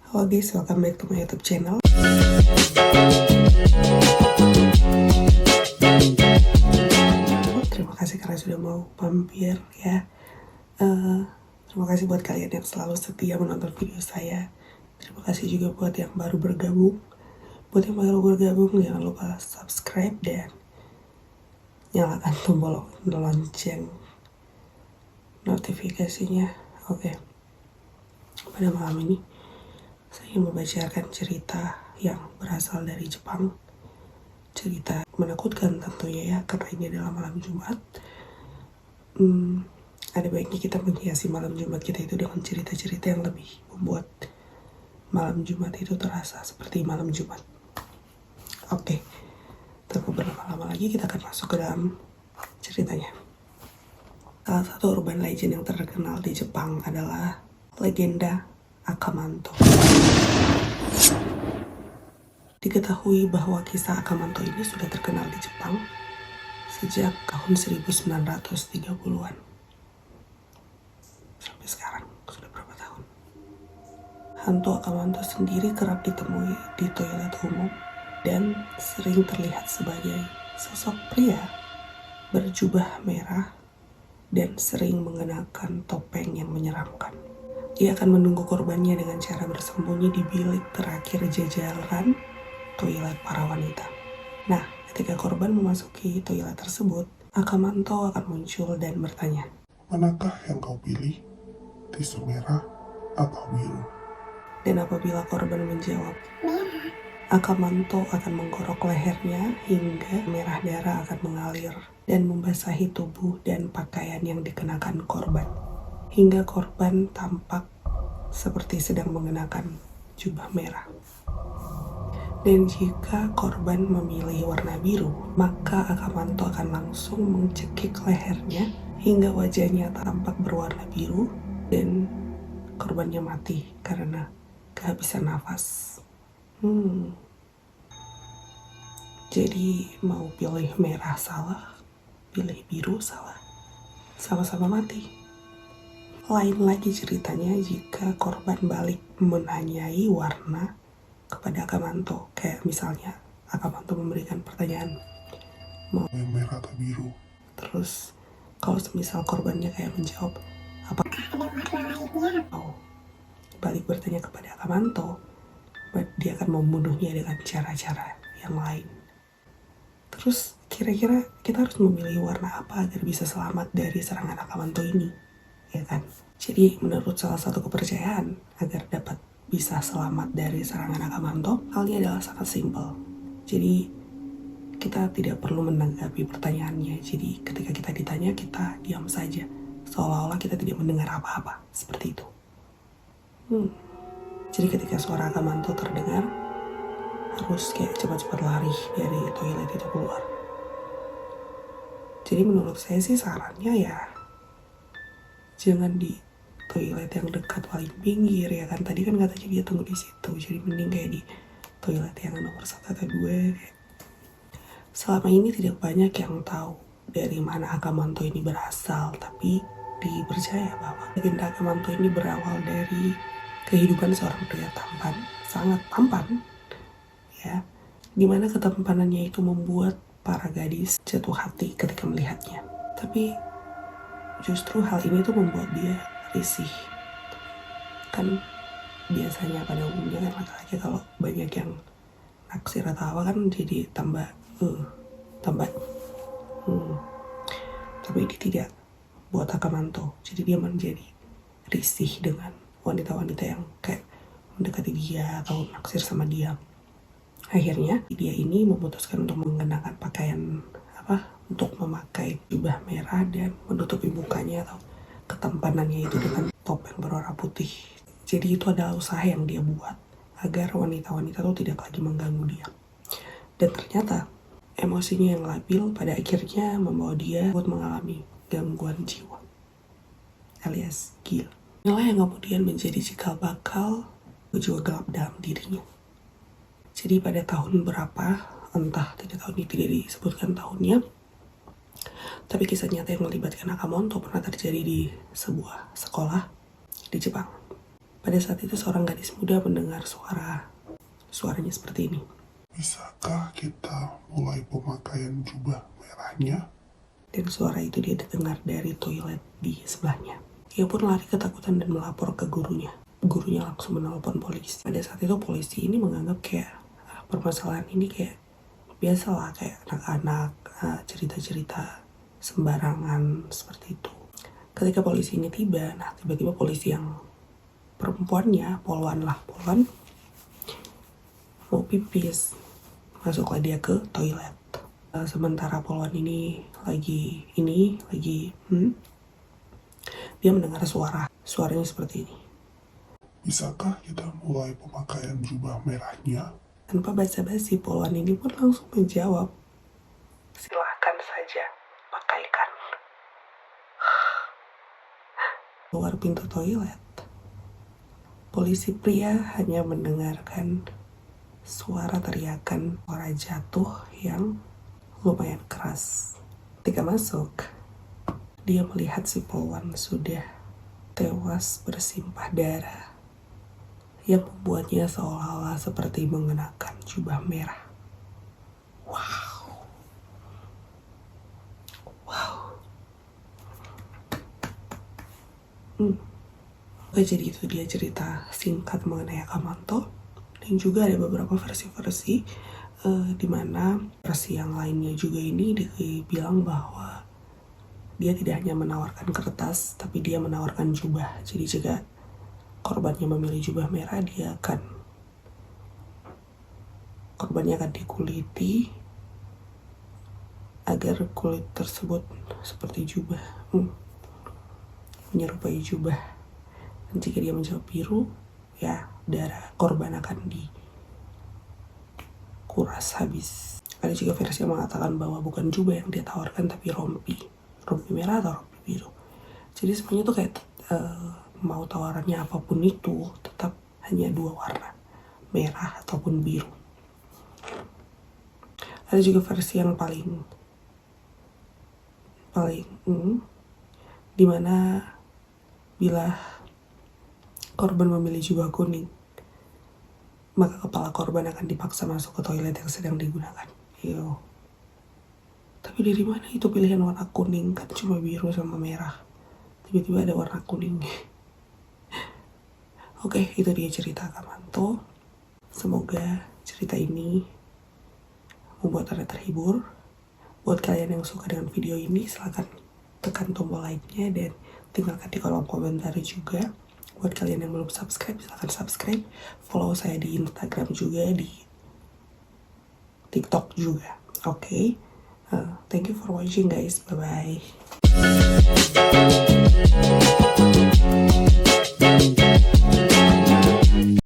Halo guys, welcome back to my YouTube channel. Terima kasih karena sudah mau mampir ya. Terima kasih buat kalian yang selalu setia menonton video saya. Terima kasih juga buat yang baru bergabung. Buat yang baru bergabung, jangan lupa subscribe dan nyalakan tombol lonceng notifikasinya. Oke. Pada malam ini saya ingin membacakan cerita yang berasal dari Jepang. Cerita menakutkan tentunya ya, karena ini adalah malam Jumat. Ada baiknya kita menghiasi malam Jumat kita itu dengan cerita-cerita yang lebih membuat malam Jumat itu terasa seperti malam Jumat. Oke, tanpa berlama-lama lagi kita akan masuk ke dalam ceritanya. Salah satu urban legend yang terkenal di Jepang adalah legenda Akamanto. Diketahui bahwa kisah Akamanto ini sudah terkenal di Jepang sejak tahun 1930-an. Sampai sekarang sudah berapa tahun? Hantu Akamanto sendiri kerap ditemui di toilet umum dan sering terlihat sebagai sosok pria berjubah merah dan sering mengenakan topeng yang menyeramkan. Ia akan menunggu korbannya dengan cara bersembunyi di bilik terakhir jajaran toilet para wanita. Nah, ketika korban memasuki toilet tersebut, Akamanto akan muncul dan bertanya, "Manakah yang kau pilih? Tisu merah atau biru?" Dan apabila korban menjawab, Akamanto akan menggorok lehernya hingga merah darah akan mengalir dan membasahi tubuh dan pakaian yang dikenakan korban. Hingga korban tampak seperti sedang mengenakan jubah merah. Dan jika korban memilih warna biru, maka Akamanto akan langsung mencekik lehernya hingga wajahnya tampak berwarna biru dan korbannya mati karena kehabisan nafas. Jadi mau pilih merah salah, pilih biru salah, sama-sama mati. Lain lagi ceritanya jika korban balik menanyai warna kepada Akamanto. Kayak misalnya Akamanto memberikan pertanyaan, "Mau yang merah atau biru?" terus kalau semisal korbannya kayak menjawab, apa mau balik bertanya kepada Akamanto, dia akan membunuhnya dengan cara-cara yang lain. Terus kira-kira kita harus memilih warna apa agar bisa selamat dari serangan Akamanto ini, ya kan? Jadi menurut salah satu kepercayaan, agar dapat bisa selamat dari serangan Akamanto, halnya adalah sangat simpel. Jadi kita tidak perlu menanggapi pertanyaannya. Jadi ketika kita ditanya, kita diam saja, seolah-olah kita tidak mendengar apa-apa, seperti itu. Jadi ketika suara Akamanto terdengar, harus kayak cepat-cepat lari dari toilet itu keluar. Jadi menurut saya sih sarannya ya jangan di toilet yang dekat paling pinggir, ya kan. Tadi kan katanya dia tunggu di situ, jadi mending kayak di toilet yang nomor 1 atau 2. Selama ini tidak banyak yang tahu dari mana Akamanto ini berasal, tapi dipercaya bahwa legenda Akamanto ini berawal dari kehidupan seorang pria tampan, sangat tampan, ya, dimana ketampanannya itu membuat para gadis jatuh hati ketika melihatnya. Tapi justru hal ini tuh membuat dia risih. Kan biasanya pada umumnya kan laki-laki kalau banyak yang naksir atau apa kan jadi tambah. Tapi ini tidak buat Akamanto. Jadi dia menjadi risih dengan wanita-wanita yang kayak mendekati dia atau naksir sama dia. Akhirnya dia ini memutuskan untuk mengenakan pakaian untuk memakai jubah merah dan menutupi mukanya atau ketampanannya itu dengan topeng berwarna putih. Jadi itu adalah usaha yang dia buat agar wanita-wanita itu tidak lagi mengganggu dia. Dan ternyata emosinya yang labil pada akhirnya membawa dia buat mengalami gangguan jiwa alias gila. Inilah yang kemudian menjadi cikal bakal jiwa gelap dalam dirinya. Jadi pada tahun berapa, entah tidak tahu, ini tidak disebutkan tahunnya, tapi kisah nyata yang melibatkan Akamanto pernah terjadi di sebuah sekolah di Jepang. Pada saat itu seorang gadis muda mendengar suaranya seperti ini. Bisakah kita mulai pemakaian jubah merahnya? Dan suara itu dia dengar dari toilet di sebelahnya. Ia pun lari ketakutan dan melapor ke gurunya. Gurunya langsung menelpon polisi. Pada saat itu polisi ini menganggap kayak permasalahan ini kayak biasalah, kayak anak-anak cerita-cerita sembarangan seperti itu. Ketika polisi ini tiba, nah tiba-tiba polisi yang perempuannya, Polwan mau pipis, masuklah dia ke toilet. Sementara Polwan ini lagi dia mendengar suaranya seperti ini. Bisakah kita mulai pemakaian jubah merahnya? Tanpa basa-basi, Polwan ini pun langsung menjawab, silahkan saja, pakaikan. Keluar pintu toilet, polisi pria hanya mendengarkan suara teriakan, suara jatuh yang lumayan keras. Ketika masuk, dia melihat si Polwan sudah tewas bersimpah darah, yang membuatnya seolah-olah seperti mengenakan jubah merah. Wow. Oke, jadi itu dia cerita singkat mengenai Akamanto. Dan juga ada beberapa versi-versi di mana versi yang lainnya juga ini dibilang bahwa dia tidak hanya menawarkan kertas, tapi dia menawarkan jubah. Jadi jika korbannya memilih jubah merah, korbannya akan dikuliti agar kulit tersebut seperti jubah, menyerupai jubah. Dan jika dia menjawab biru, ya darah korban akan dikuras habis. Ada juga versi yang mengatakan bahwa bukan jubah yang dia tawarkan, tapi rompi merah atau rompi biru. Jadi sebenarnya tuh kayak mau tawarannya apapun itu tetap hanya dua warna, merah ataupun biru. Ada juga versi yang paling dimana bila korban memilih jubah kuning, maka kepala korban akan dipaksa masuk ke toilet yang sedang digunakan. Tapi dari mana itu pilihan warna kuning? Kan cuma biru sama merah, tiba-tiba ada warna kuning. Oke, itu dia cerita Akamanto. Semoga cerita ini membuat Anda terhibur. Buat kalian yang suka dengan video ini, silahkan tekan tombol like-nya dan tinggalkan di kolom komentar juga. Buat kalian yang belum subscribe, silahkan subscribe. Follow saya di Instagram juga, di TikTok juga. Oke. Thank you for watching guys. Bye-bye.